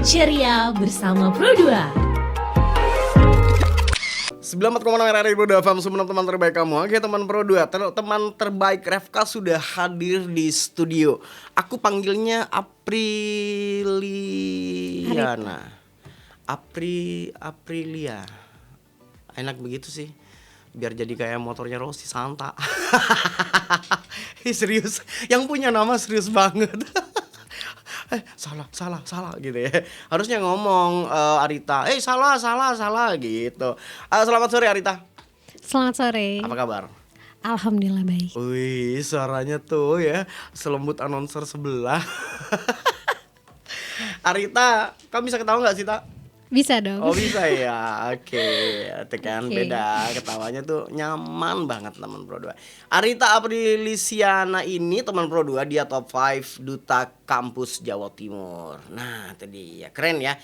ceria bersama Pro2. 94,6 RRI Pro2 FM, semua teman terbaik kamu. Oke teman Pro2, teman terbaik Revka sudah hadir di studio. Aku panggilnya Apriliana. Aprilia. Enak begitu sih. Biar jadi kayak motornya Rossi Santa. Serius, yang punya nama serius banget. Salah gitu ya. Harusnya ngomong Arita, salah gitu. Selamat sore Arita. Selamat sore. Apa kabar? Alhamdulillah baik. Wih, suaranya tuh ya selembut announcer sebelah. Arita, kamu bisa ketawa nggak sih, Tak? Bisa dong. Oh bisa ya, oke. Itu kan Oke. beda, ketawanya tuh nyaman banget teman Pro2. Arita Aprilisiana ini teman Pro2, dia top 5 duta kampus Jawa Timur. Nah itu dia, keren ya.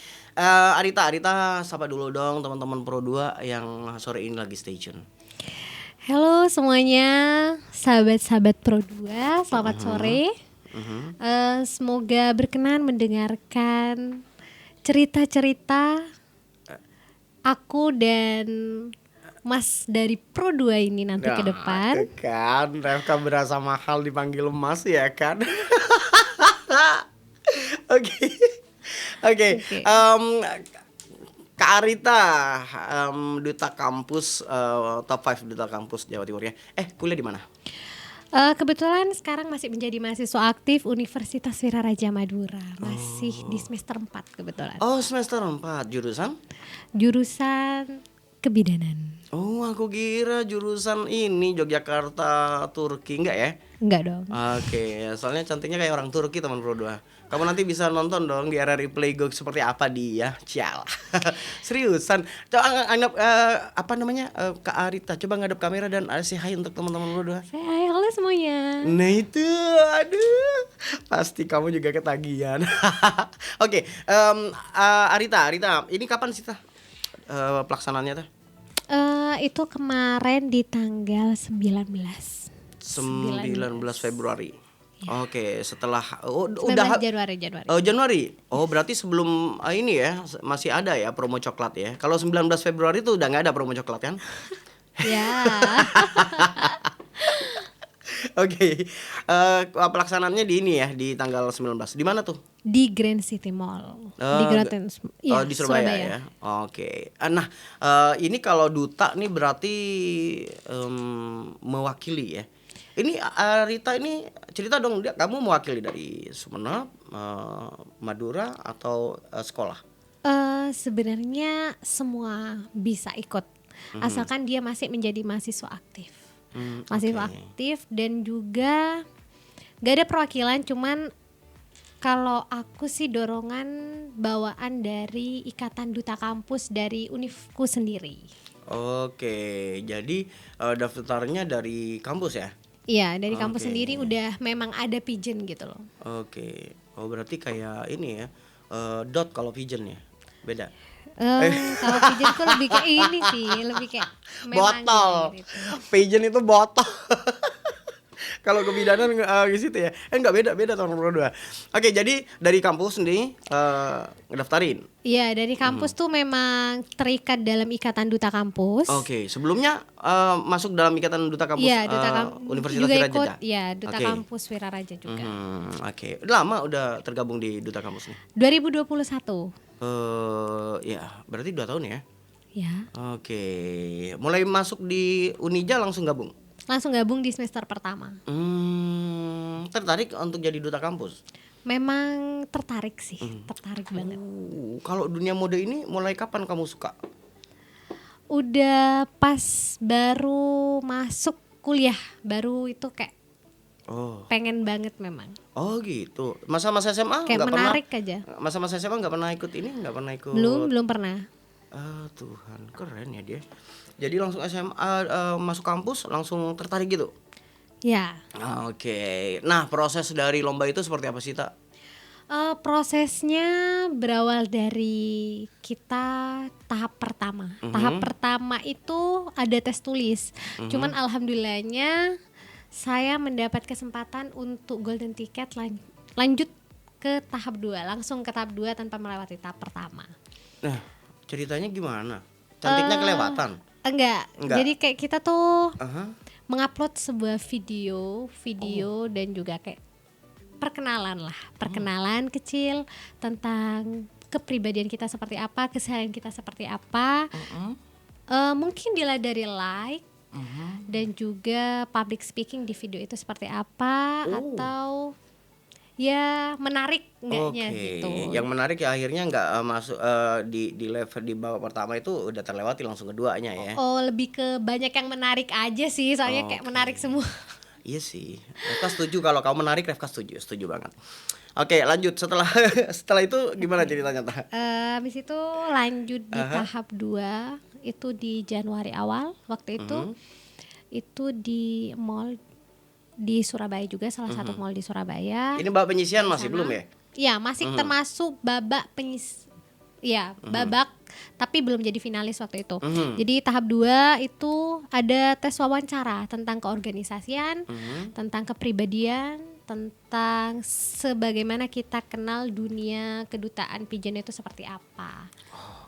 Arita sapa dulu dong teman-teman Pro2 yang sore ini lagi stay tune. Halo semuanya, sahabat-sahabat Pro2, selamat sore. Semoga berkenan mendengarkan cerita-cerita aku dan Mas dari Pro2 ini nanti ke depan. Itu kan, Revka berasa mahal dipanggil Mas ya kan. Oke. Kak Arita, duta kampus, top 5 duta kampus Jawa Timur ya. Kuliah di mana? Kebetulan sekarang masih menjadi mahasiswa aktif Universitas Wiraraja Madura. Masih di semester 4 kebetulan. Oh, semester 4, jurusan? Jurusan kebidanan. Oh, aku kira jurusan ini Yogyakarta, Turki, enggak ya? Enggak dong. Oke, soalnya cantiknya kayak orang Turki teman Pro2. Kamu nanti bisa nonton dong di RRI Playgo seperti apa dia. Cial. Seriusan. Coba anggap Kak Arita, coba ngadep kamera dan say hi untuk teman-teman Pro2. Hai, halo semuanya. Nah itu, aduh, pasti kamu juga ketagihan. Oke, Arita, ini kapan sih pelaksanaannya tuh? Itu kemarin di tanggal 19 Februari. Ya. Oke, setelah 19 udah Januari. Oh, Januari. Oh, berarti sebelum ini ya masih ada ya promo coklat ya. Kalau 19 Februari tuh udah nggak ada promo coklat kan? Ya. Oke. Pelaksanaannya di ini ya, di tanggal 19. Di mana tuh? Di Grand City Mall. Di Di Surabaya ya. Oke. Nah, ini kalau duta nih berarti mewakili ya. Ini Rita ini cerita dong, kamu mewakili dari Sumeneb, Madura atau sekolah? Sebenarnya semua bisa ikut, asalkan dia masih menjadi mahasiswa aktif. Mahasiswa aktif dan juga gak ada perwakilan, cuman kalau aku sih dorongan bawaan dari Ikatan Duta Kampus dari Univku sendiri. Oke, jadi daftarnya dari kampus ya? Iya, dari kampus Oke. sendiri udah memang ada pigeon gitu loh. Oke. Oh, berarti kayak ini ya. Dot kalau pigeon ya. Beda. Kalau pigeon tuh lebih kayak ini sih, lebih kayak Botol. gitu. Pigeon itu botol. Kalau kebidanan di situ ya. Enggak beda tahun Pro2. Oke, jadi dari kampus nih ngedaftarin. Iya, dari kampus tuh memang terikat dalam Ikatan Duta Kampus. Oke, sebelumnya masuk dalam ikatan duta kampus Iya, Duta Kampus Universitas juga Wiraraja. ikut. Iya, Duta Oke. Kampus Wiraraja juga. Oke. Lama udah tergabung di duta kampus nih? 2021. Ya, berarti 2 tahun ya. Ya. Oke. Mulai masuk di Unija langsung gabung? Langsung gabung di semester pertama. Tertarik untuk jadi duta kampus? Memang tertarik sih, tertarik banget. Kalau dunia mode ini mulai kapan kamu suka? Udah pas baru masuk kuliah, baru itu kayak pengen banget memang. Oh gitu. Masa-masa SMA Kayak nggak pernah? menarik aja. Masa-masa SMA nggak pernah ikut ini? Nggak pernah ikut? Belum pernah. Tuhan, keren ya dia. Jadi langsung SMA masuk kampus langsung tertarik gitu? Ya. Oke. Nah, proses dari lomba itu seperti apa sih, Tak? Prosesnya berawal dari kita tahap pertama. Tahap pertama itu ada tes tulis. Cuman alhamdulillahnya saya mendapat kesempatan untuk golden ticket lanjut ke tahap 2, langsung ke tahap 2 tanpa melewati tahap pertama. Nah, ceritanya gimana? Cantiknya kelewatan? Enggak. Enggak. Jadi kayak kita tuh Aha. mengupload sebuah video dan juga kayak perkenalan kecil tentang kepribadian kita seperti apa, keseharian kita seperti apa. Mungkin dilihat dari like dan juga public speaking di video itu seperti apa, atau ya menarik enggaknya gitu. Yang menarik ya akhirnya nggak masuk di level di babak pertama itu udah terlewati langsung keduanya ya. Oh, lebih ke banyak yang menarik aja sih, soalnya kayak menarik semua. Iya sih, Revka setuju kalau kamu menarik, Revka setuju banget. Oke, lanjut setelah setelah itu gimana ceritanya Tah? Habis itu lanjut di tahap 2 itu di Januari awal waktu itu di mall di Surabaya juga, salah satu mall di Surabaya. Ini babak penyisian masih Sana. belum ya? Iya, masih termasuk babak babak tapi belum jadi finalis waktu itu. Jadi tahap 2 itu ada tes wawancara tentang keorganisasian, tentang kepribadian, tentang sebagaimana kita kenal dunia kedutaan Pigeon itu seperti apa.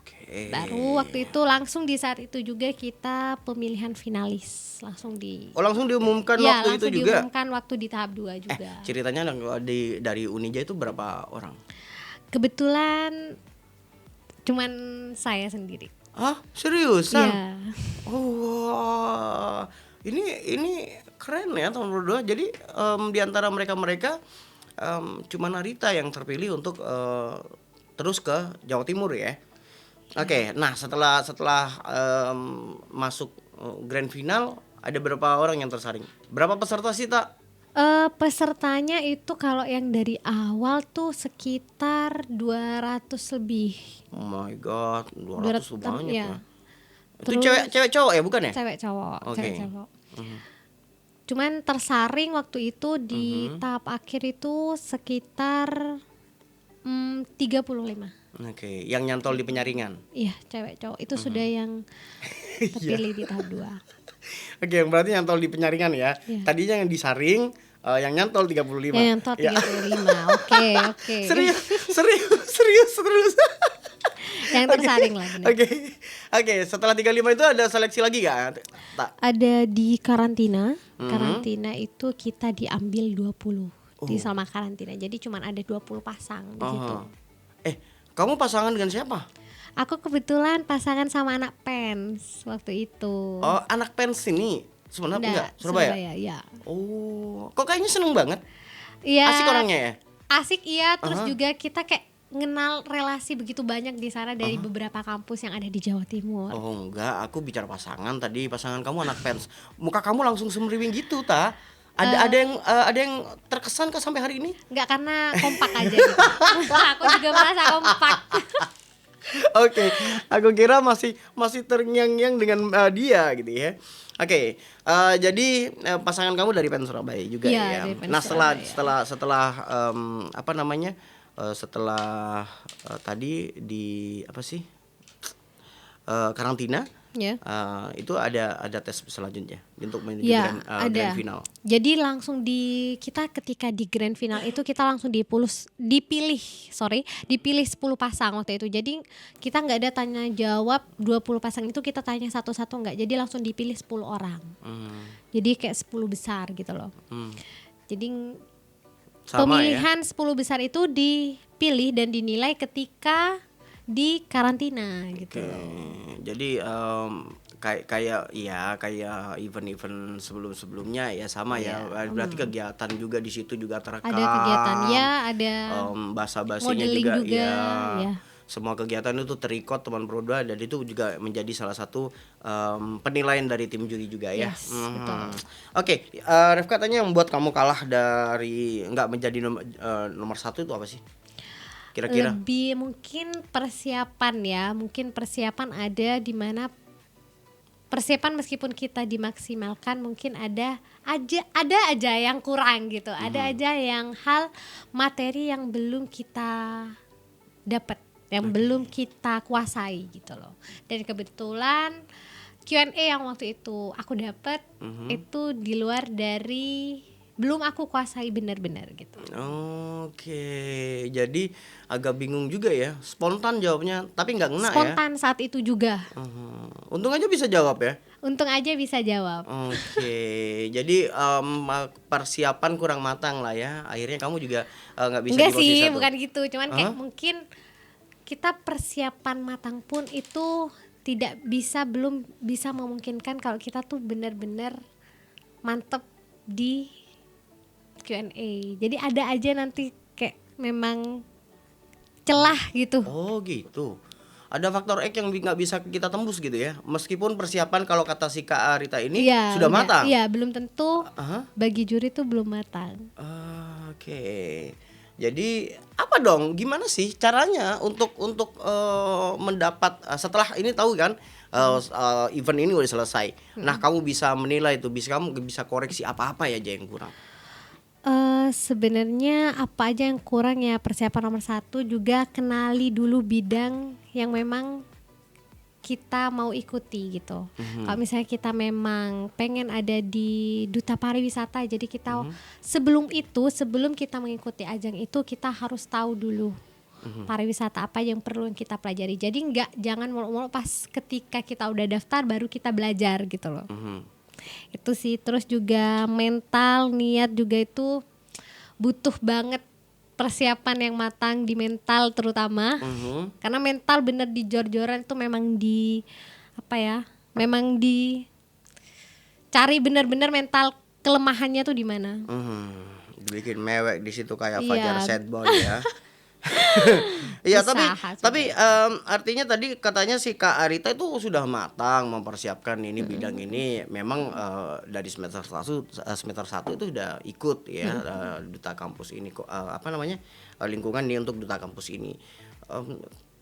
Oke. Baru waktu itu langsung di saat itu juga kita pemilihan finalis langsung langsung diumumkan ya, waktu langsung itu juga. diumumkan waktu di tahap 2 juga. Ceritanya dari Unija itu berapa orang? Kebetulan cuman saya sendiri. Hah? Seriusan? Iya. Oh, wah. Ini keren ya teman berdua. Jadi di antara mereka cuma Narita yang terpilih untuk terus ke Jawa Timur ya. Oke, nah setelah masuk grand final ada berapa orang yang tersaring? Berapa peserta sih Tak? Pesertanya itu kalau yang dari awal tuh sekitar 200 lebih. Oh my god, 200 tuh banyak ya. ya. Itu cewek cowok ya bukan ya? Cewek cowok, Oke. cewek cowok. Cuman tersaring waktu itu di tahap akhir itu sekitar 35. Oke, yang nyantol di penyaringan. Iya, cewek cowok itu sudah yang terpilih di tahap 2. Oke, yang berarti nyantol di penyaringan ya. Iya. Tadinya yang disaring, yang nyantol 35. Yang nyantol 35. Oke. Serius terus. Yang tersaring lah benar. Oke, setelah 35 itu ada seleksi lagi gak? Tak. Ada di karantina. Karantina itu kita diambil 20 di selama karantina. Jadi cuman ada 20 pasang di situ. Kamu pasangan dengan siapa? Aku kebetulan pasangan sama anak Pens waktu itu. Oh, anak Pens ini sebenarnya enggak? Surabaya? ya. Oh, kok kayaknya seneng banget. Iya. Asik orangnya ya? Asik iya, terus juga kita kayak ngenal relasi begitu banyak di sana dari beberapa kampus yang ada di Jawa Timur. Oh enggak, aku bicara pasangan tadi. Pasangan kamu anak Pens. Muka kamu langsung semeriwing gitu, Ta. Ada yang terkesan ke sampai hari ini? Enggak, karena kompak aja gitu. Aku juga merasa kompak. Oke, aku kira masih terngiang-ngiang dengan dia gitu ya. Oke, jadi pasangan kamu dari Pen Surabaya juga Iya, ya. dari Pen Nah Surabaya. setelah apa namanya setelah tadi di apa sih karantina, Ya. itu ada tes selanjutnya untuk menuju Ya, grand ada. final. Jadi langsung kita ketika di grand final itu kita langsung dipilih 10 pasang waktu itu. Jadi kita nggak ada tanya jawab 20 pasang itu kita tanya satu-satu nggak. Jadi langsung dipilih 10 orang. Jadi kayak 10 besar gitu loh. Jadi Sama pemilihan 10 besar itu dipilih dan dinilai ketika di karantina gitu. Jadi kayak event-event sebelumnya ya sama ya. Berarti kegiatan juga di situ juga terekam. Ada kegiatan ya, ada bahasa-bahasanya modeling juga, ya. ya. Semua kegiatan itu terikot teman Pro 2 dan itu juga menjadi salah satu penilaian dari tim juri juga ya. Yes, betul. Oke, Revka tanya yang membuat kamu kalah dari nggak menjadi nomor 1 itu apa sih? Kira-kira? Lebih mungkin persiapan ya, mungkin persiapan ada di mana persiapan meskipun kita dimaksimalkan mungkin ada aja yang kurang gitu, ada aja yang hal materi yang belum kita dapat, yang belum kita kuasai gitu loh. Dan kebetulan Q&A yang waktu itu aku dapat itu di luar dari belum aku kuasai benar-benar gitu. Oke, jadi agak bingung juga ya. Spontan jawabnya, tapi nggak ngena ya. Spontan saat itu juga. Untung aja bisa jawab ya. Untung aja bisa jawab. Oke, jadi persiapan kurang matang lah ya. Akhirnya kamu juga nggak bisa Enggak di posisi sih, satu. bukan gitu. Cuman kayak Hah? mungkin kita persiapan matang pun itu belum bisa memungkinkan kalau kita tuh benar-benar mantep di Q&A. Jadi ada aja nanti kayak memang celah gitu. Oh gitu. Ada faktor X yang nggak bisa kita tembus gitu ya. Meskipun persiapan kalau kata si Kak Arita ini Iya, sudah udah. matang. Iya, belum tentu Aha. bagi juri tuh belum matang. Oke. Jadi apa dong? Gimana sih caranya untuk mendapat setelah ini tahu kan event ini udah selesai. Nah, kamu bisa menilai itu, kamu bisa koreksi apa-apa ya aja yang kurang. Sebenarnya apa aja yang kurang ya, persiapan nomor satu juga kenali dulu bidang yang memang kita mau ikuti gitu. Kalau misalnya kita memang pengen ada di duta pariwisata, jadi kita sebelum kita mengikuti ajang itu kita harus tahu dulu pariwisata apa yang perlu kita pelajari. Jadi jangan mulu-mulu pas ketika kita udah daftar baru kita belajar gitu loh. Itu sih. Terus juga mental, niat juga itu butuh banget persiapan yang matang di mental terutama. Karena mental bener di jor-joran itu memang memang dicari bener-bener mental kelemahannya tuh di mana. Dibikin mewek di situ kayak Iya. Fajar Sad Boy ya. Iya, Usaha tapi artinya tadi katanya si Kak Arita itu sudah matang mempersiapkan ini bidang ini. Memang dari semester 1 itu sudah ikut ya duta kampus ini kok lingkungan nih untuk duta kampus ini.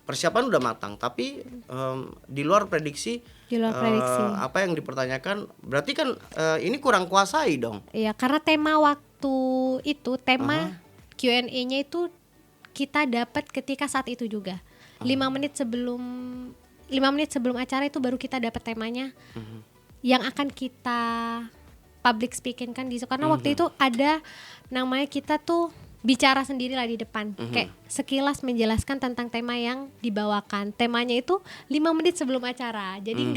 Persiapan udah matang, tapi di luar prediksi. Apa yang dipertanyakan berarti kan ini kurang kuasai dong. Iya, karena tema waktu itu, tema Q&A-nya itu kita dapat ketika saat itu juga. 5 menit sebelum acara itu baru kita dapat temanya. Yang akan kita public speaking kan di situ. Karena waktu itu ada namanya kita tuh bicara sendiri lah di depan. Kayak sekilas menjelaskan tentang tema yang dibawakan. Temanya itu 5 menit sebelum acara. Jadi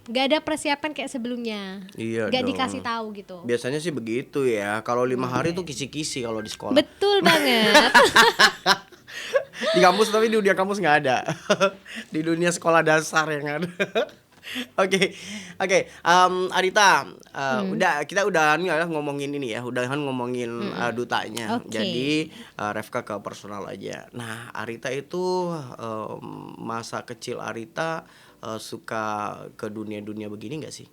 nggak ada persiapan kayak sebelumnya. Iya Nggak dong. dikasih tahu gitu. Biasanya sih begitu ya. Kalau 5 hari tuh kisi-kisi kalau di sekolah. Betul banget. Di kampus, tapi di dunia kampus nggak ada. Di dunia sekolah dasar yang ada. Oke. Arita, kita udah ngomongin ini ya, ngomongin dutanya. Oke. Jadi Refka ke personal aja. Nah, Arita itu masa kecil Arita suka ke dunia begini nggak sih?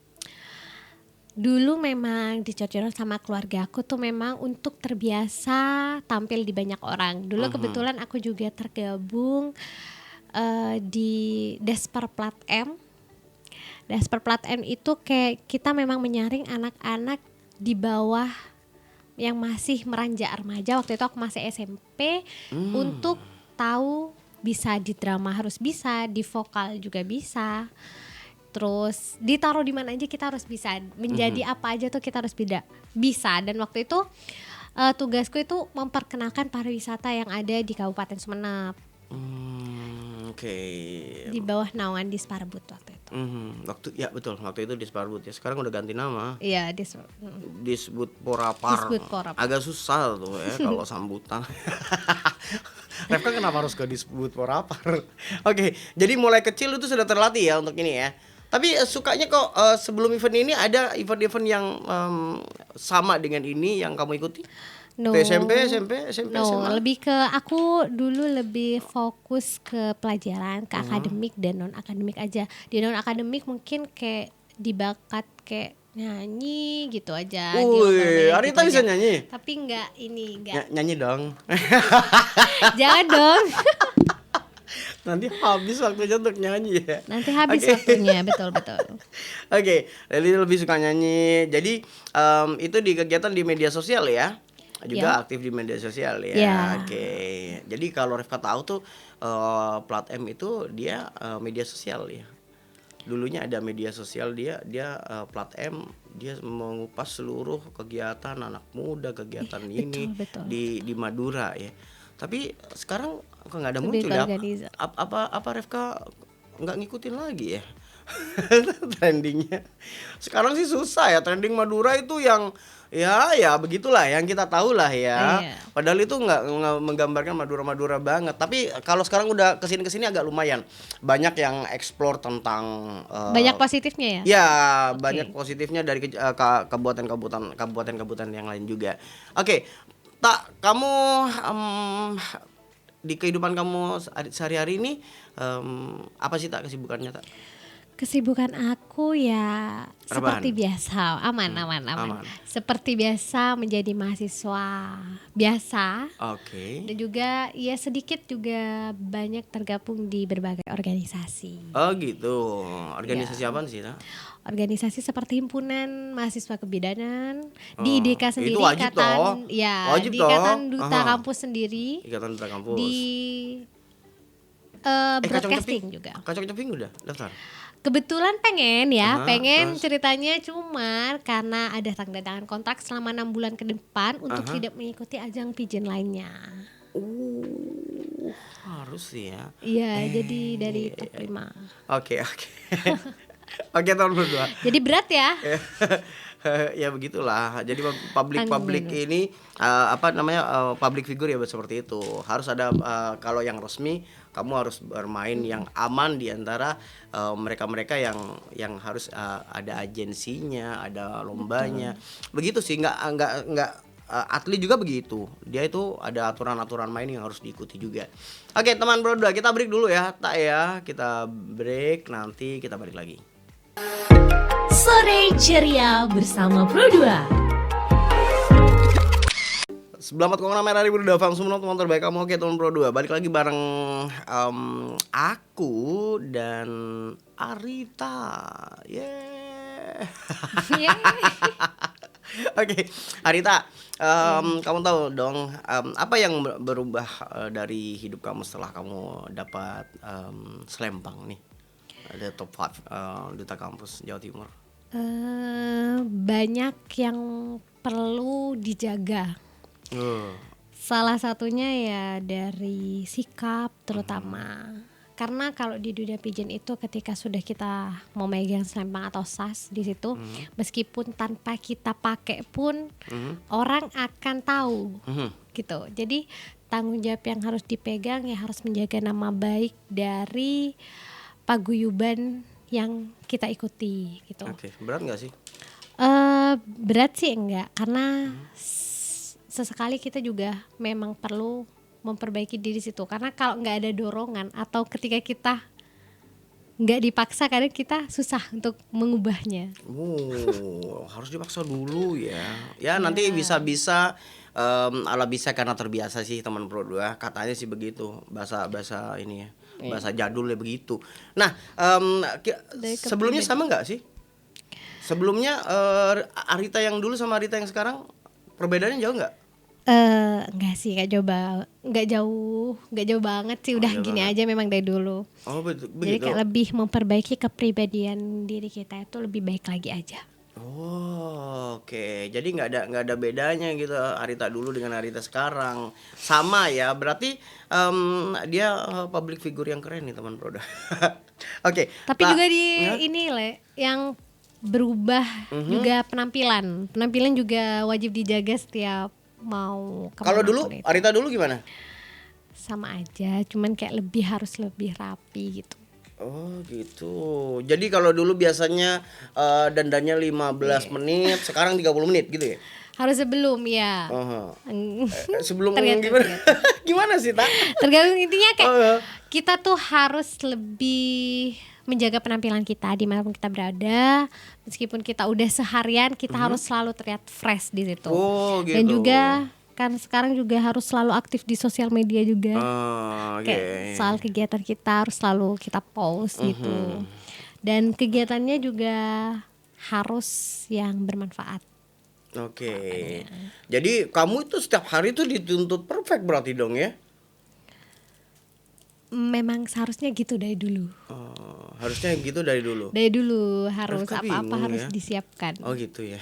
Dulu memang dicocokkan sama keluarga aku tuh memang untuk terbiasa tampil di banyak orang. Dulu kebetulan aku juga tergabung di Desper Plat M. Desper Plat M itu kayak kita memang menyaring anak-anak di bawah yang masih meranjak remaja. Waktu itu aku masih SMP untuk tahu bisa di drama harus bisa, di vokal juga bisa. Terus ditaruh di mana aja kita harus bisa, menjadi apa aja tuh kita harus bisa. Dan waktu itu tugasku itu memperkenalkan pariwisata yang ada di Kabupaten Sumeneb. Oke. Di bawah naungan Disparbud waktu itu. Waktu itu Disparbud ya. Sekarang udah ganti nama. Iya, Disbud Porapar. Disbud Porapar. Agak susah tuh ya kalau sambutan. Refka kenapa harus ke Disbud Porapar? Oke, jadi mulai kecil itu sudah terlatih ya untuk ini ya. Tapi sukanya kok sebelum event ini ada event-event yang sama dengan ini yang kamu ikuti? No. SMP, No, SMA? lebih ke aku dulu lebih fokus ke pelajaran, ke akademik dan non akademik aja. Di non akademik mungkin kayak dibakat kayak nyanyi gitu aja. Wih, Arita gitu bisa aja. nyanyi? Tapi enggak. Nyanyi dong. Jangan dong. Nanti habis waktunya untuk nyanyi ya. Nanti habis Oke. waktunya, betul. Oke, Leli lebih suka nyanyi. Jadi itu di kegiatan di media sosial ya. Juga Ya. aktif di media sosial ya. Ya. Oke. Jadi kalau Refka tahu tuh Plat M itu dia media sosial ya. dulunya ada media sosial dia plat M, dia mengupas seluruh kegiatan anak muda, kegiatan Iya, ini betul. di Madura ya. Tapi sekarang kok nggak ada Lebih muncul ke ya? organizer. Apa Revka nggak ngikutin lagi ya? Trendingnya sekarang sih susah ya, trending Madura itu yang ya begitulah yang kita tahu lah ya. Iya. Padahal itu nggak menggambarkan Madura banget. Tapi kalau sekarang udah kesini agak lumayan banyak yang explore tentang Banyak positifnya ya. ya Oke. banyak positifnya dari kabupaten-kabupaten yang lain juga. Oke, tak kamu di kehidupan kamu sehari-hari ini apa sih tak kesibukannya tak? Kesibukan aku ya Rebahan? seperti biasa, aman. Aman. Seperti biasa menjadi mahasiswa biasa Oke. dan juga ya sedikit juga banyak tergabung di berbagai organisasi. Oh gitu. Organisasi Ya. apaan sih tak? Organisasi seperti himpunan mahasiswa kebidanan Oh, di IDK itu sendiri, wajib toh. ikatan ya Wajib di toh. ikatan duta Aha. kampus sendiri, Ikatan Duta Kampus. di broadcasting juga. Kacang Ceping udah daftar. Kebetulan pengen ya, Aha, pengen terus? ceritanya cuma karena ada tanda tangan kontrak selama 6 bulan ke depan untuk Aha. tidak mengikuti ajang pigeon lainnya. Harus sih ya. Iya, jadi dari top 5. Oke. Oke, tahun berdua. Jadi berat ya. Ya begitulah. Jadi public Tanggung. ini public figure ya seperti itu. Harus ada kalau yang resmi kamu harus bermain yang aman di antara mereka-mereka yang harus ada agensinya, ada lombanya. Begitu sih, nggak atlet juga begitu. Dia itu ada aturan-aturan main yang harus diikuti juga. Oke, teman bro, kita break dulu ya. Tak ya, kita break, nanti kita balik lagi. Sore ceria bersama Pro2. Selamat kongres merah ribu udah fam semua teman terbaik kamu. Oke teman Pro 2 balik lagi bareng aku dan Arita. Yeay. Oke Arita, kamu tahu dong apa yang berubah dari hidup kamu setelah kamu dapat selempang nih, ada top 5 duta kampus Jawa Timur. Banyak yang perlu dijaga. Salah satunya ya dari sikap terutama. Karena kalau di dunia pigeon itu ketika sudah kita memegang selempang atau sas di situ, meskipun tanpa kita pakai pun orang akan tahu gitu. Jadi tanggung jawab yang harus dipegang ya harus menjaga nama baik dari paguyuban yang kita ikuti gitu. Oke, berat nggak sih? Berat sih enggak, karena sesekali kita juga memang perlu memperbaiki diri situ. Karena kalau nggak ada dorongan atau ketika kita nggak dipaksa, kadang kita susah untuk mengubahnya. Harus dipaksa dulu ya. Ya nanti bisa-bisa ala bisa karena terbiasa sih teman Pro 2. Katanya sih begitu. Bahasa ini ya. Bahasa jadul ya begitu. Nah, sebelumnya sama nggak sih? Sebelumnya Arita yang dulu sama Arita yang sekarang perbedaannya jauh nggak? Enggak sih, nggak jauh banget sih. Udah gini aja memang dari dulu. Oh begitu. Jadi kayak lebih memperbaiki kepribadian diri kita itu lebih baik lagi aja. Oh, oke. Jadi nggak ada bedanya gitu Arita dulu dengan Arita sekarang. Sama ya. Berarti dia public figure yang keren nih teman Pro. Oke. Tapi juga ini Le, yang berubah juga penampilan. Penampilan juga wajib dijaga setiap mau kemana. Kalau dulu Arita dulu gimana? Sama aja, cuman kayak harus lebih rapi gitu. Oh gitu. Jadi kalau dulu biasanya dandannya 15 menit, sekarang 30 menit gitu ya? Harus sebelum ya. Sebelum Tergantung. gimana sih tak? Tergantung, intinya kayak kita tuh harus lebih menjaga penampilan kita dimanapun kita berada. Meskipun kita udah seharian, kita harus selalu terlihat fresh di situ. Oh gitu. Dan juga kan sekarang juga harus selalu aktif di sosial media juga. Kayak soal kegiatan kita harus selalu kita post gitu. Dan kegiatannya juga harus yang bermanfaat. Oke. Jadi kamu itu setiap hari itu dituntut perfect berarti dong ya? memang seharusnya gitu dari dulu. Oh, harusnya gitu dari dulu. Dari dulu harus Rafka apa-apa bingung harus ya. disiapkan. Oh gitu ya.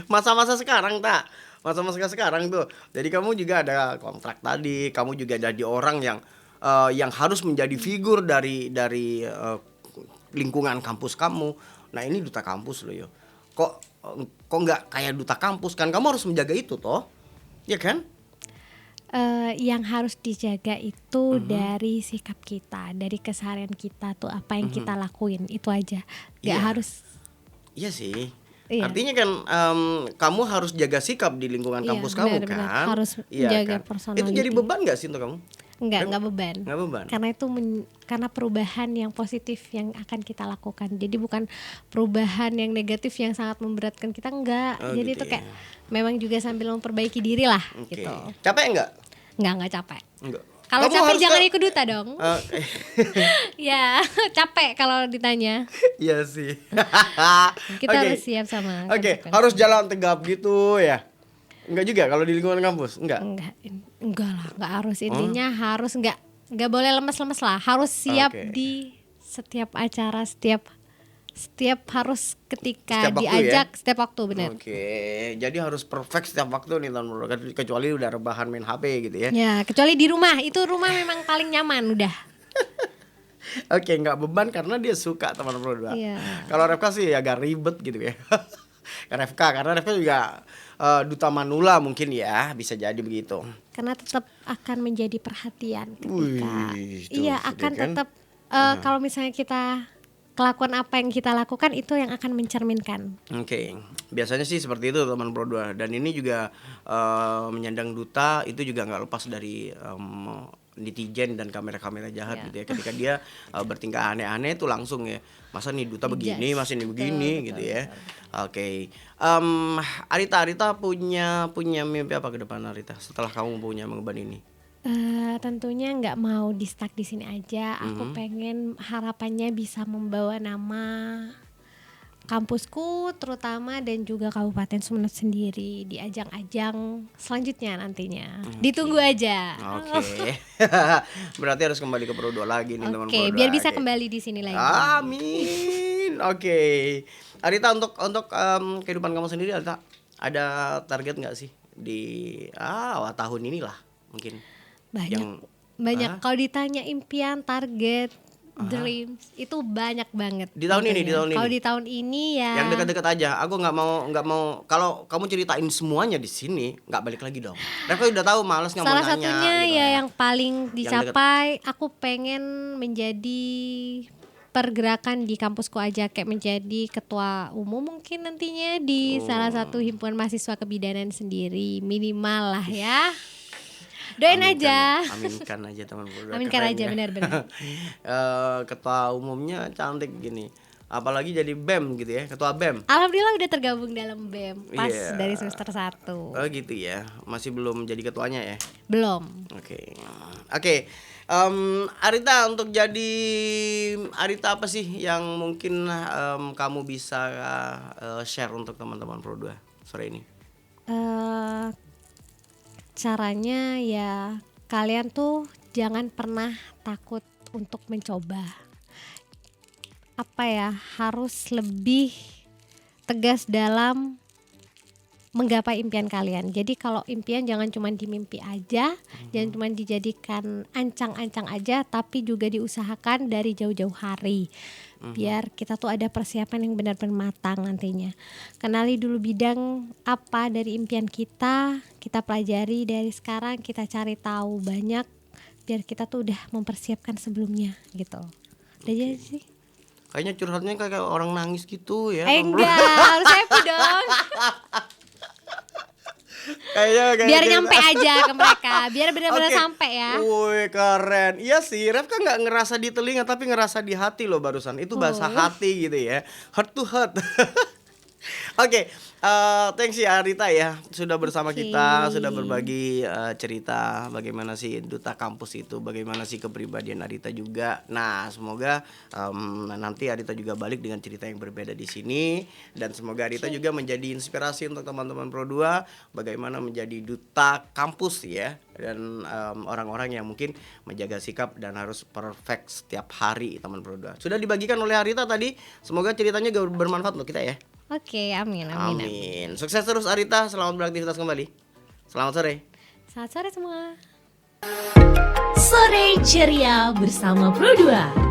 Masa-masa sekarang tak. Masa-masa sekarang tuh. Jadi kamu juga ada kontrak tadi. Kamu juga jadi orang yang harus menjadi figur dari lingkungan kampus kamu. Nah ini duta kampus loh yo. Kok nggak kayak duta kampus kan? Kamu harus menjaga itu toh, ya kan? Yang harus dijaga itu dari sikap kita, dari keseharian kita tuh apa yang kita lakuin itu aja. Gak Iya. harus. Iya sih. Iya. Artinya kan kamu harus jaga sikap di lingkungan Iya, kampus kamu benar-benar. kan. Harus Iya jaga kan? personality. Itu jadi beban nggak sih untuk kamu? Enggak beban. Nggak beban. Karena itu karena perubahan yang positif yang akan kita lakukan. Jadi bukan perubahan yang negatif yang sangat memberatkan kita, enggak. Oh, Jadi gitu itu kayak memang juga sambil memperbaiki diri lah Oke. gitu. Capek nggak? Enggak capek. Enggak. Kalau Kamu capek harus jangan ke- ikut duta dong. Ya, capek kalau ditanya. Iya sih. Kita Oke. harus siap sama Oke, konsekuensi. harus jalan tegap gitu ya. Enggak juga kalau di lingkungan kampus? Enggak. Enggak lah, enggak harus, intinya harus enggak boleh lemes-lemes lah, harus siap Oke. di setiap acara, setiap harus ketika Setiap waktu diajak setiap waktu, benar. Oke, jadi harus perfect setiap waktu nih teman-teman. Kecuali udah rebahan main HP gitu ya. Ya, kecuali di rumah, itu rumah memang paling nyaman udah. Oke, nggak beban karena dia suka teman-teman berdua. Iya. Kalau Revka sih agak ribet gitu ya. Karena Revka juga duta manula mungkin ya, bisa jadi begitu. Karena tetap akan menjadi perhatian ketika Wih, tuh, iya sudah akan kan? tetap kalau misalnya kita kelakuan apa yang kita lakukan itu yang akan mencerminkan. Oke, biasanya sih seperti itu teman Pro 2. Dan ini juga menyandang duta itu juga nggak lepas dari netizen dan kamera-kamera jahat Ya. gitu ya. Ketika dia bertingkah aneh-aneh itu langsung ya, masa nih duta begini, Dijudge. masa ini begini Betul, gitu betul, ya. Oke, Arita punya mimpi apa ke depan Arita setelah kamu punya mengemban ini? Tentunya nggak mau di stuck di sini aja. Aku pengen harapannya bisa membawa nama kampusku terutama dan juga Kabupaten Sumeneb sendiri di ajang-ajang selanjutnya nantinya. Ditunggu aja. Oke, berarti harus kembali ke Pro 2 lagi nih teman Pro 2. Oke, biar bisa Oke. kembali di sini lagi. Amin. Oke. Arita untuk kehidupan kamu sendiri ada target nggak sih di tahun inilah mungkin? Banyak. Kalau ditanya impian, target, dreams itu banyak banget. Di tahun ini, Kalau di tahun ini ya. Yang dekat-dekat aja. Aku nggak mau kalau kamu ceritain semuanya di sini nggak balik lagi dong. Reva udah tahu males nggak mau Salah nanya. satunya gitu ya kan. yang paling Yang dicapai, aku pengen menjadi pergerakan di kampusku aja, kayak menjadi ketua umum mungkin nantinya di salah satu himpunan mahasiswa kebidanan sendiri, minimal lah ya. Doain aja. Aminkan aja teman berdua. Aminkan Keren aja, ya. benar-benar. Ketua umumnya cantik gini. Apalagi jadi BEM gitu ya, ketua BEM. Alhamdulillah udah tergabung dalam BEM pas Iya. dari semester 1. Oh gitu ya. Masih belum jadi ketuanya ya. Belum. Oke. Arita, untuk jadi Arita apa sih yang mungkin kamu bisa share untuk teman-teman Pro 2 sore ini? Caranya ya kalian tuh jangan pernah takut untuk mencoba. Harus lebih tegas dalam menggapai impian kalian. Jadi kalau impian jangan cuma dimimpi aja, jangan cuma dijadikan ancang-ancang aja, tapi juga diusahakan dari jauh-jauh hari. Biar kita tuh ada persiapan yang benar-benar matang nantinya. Kenali dulu bidang apa dari impian kita pelajari dari sekarang, kita cari tahu banyak biar kita tuh udah mempersiapkan sebelumnya gitu. Udah aja sih. Kayaknya curhatnya kayak orang nangis gitu ya. Teman Pro. Enggak, harus happy dong. Kayak Biar gitu. nyampe aja ke mereka, biar benar-benar Oke. sampai ya. Wih, keren. Iya sih, Revka nggak ngerasa di telinga tapi ngerasa di hati loh barusan. Itu bahasa hati gitu ya. Heart to heart. Oke, thanks ya Arita ya sudah bersama Oke. kita, sudah berbagi cerita bagaimana sih duta kampus itu, bagaimana sih kepribadian Arita juga. Nah, semoga nanti Arita juga balik dengan cerita yang berbeda di sini dan semoga Arita juga menjadi inspirasi untuk teman-teman Pro 2 bagaimana menjadi duta kampus ya dan orang-orang yang mungkin menjaga sikap dan harus perfect setiap hari teman Pro 2. Sudah dibagikan oleh Arita tadi, semoga ceritanya juga bermanfaat untuk kita ya. Oke, amin. Amin. Sukses terus Arita, selamat beraktivitas kembali. Selamat sore. Selamat sore semua. Sore ceria bersama Pro 2.